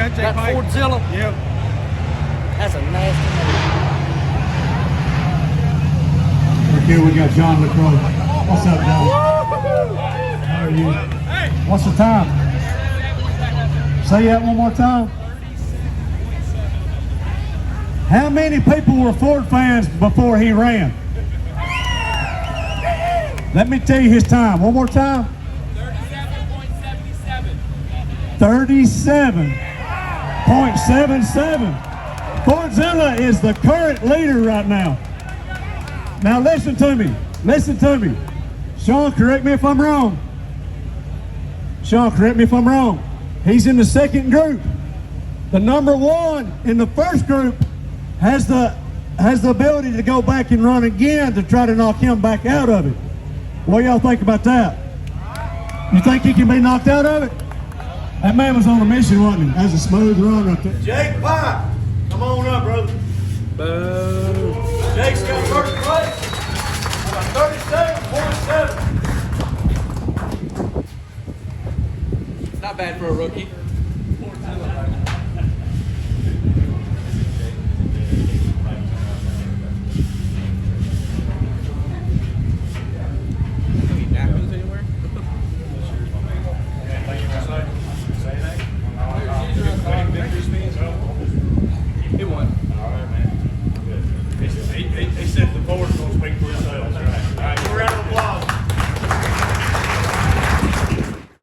right, That Pike. Fordzilla. Yep. That's a nasty Look here, we got John LaCroix. What's up, John? How are you? What's the time? Say that one more time. How many people were Ford fans before he ran? Let me tell you his time. One more time. 37.77. Fordzilla is the current leader right now. Now listen to me. Listen to me. Sean, correct me if I'm wrong. Sean, correct me if I'm wrong. He's in the second group. The number one in the first group has the ability to go back and run again to try to knock him back out of it. What y'all think about that? You think he can be knocked out of it? That man was on a mission, wasn't he? That was a smooth run right there. Jake Pike, come on up, brother. Boo. Jake's got first place. 37.7. Not bad for a rookie.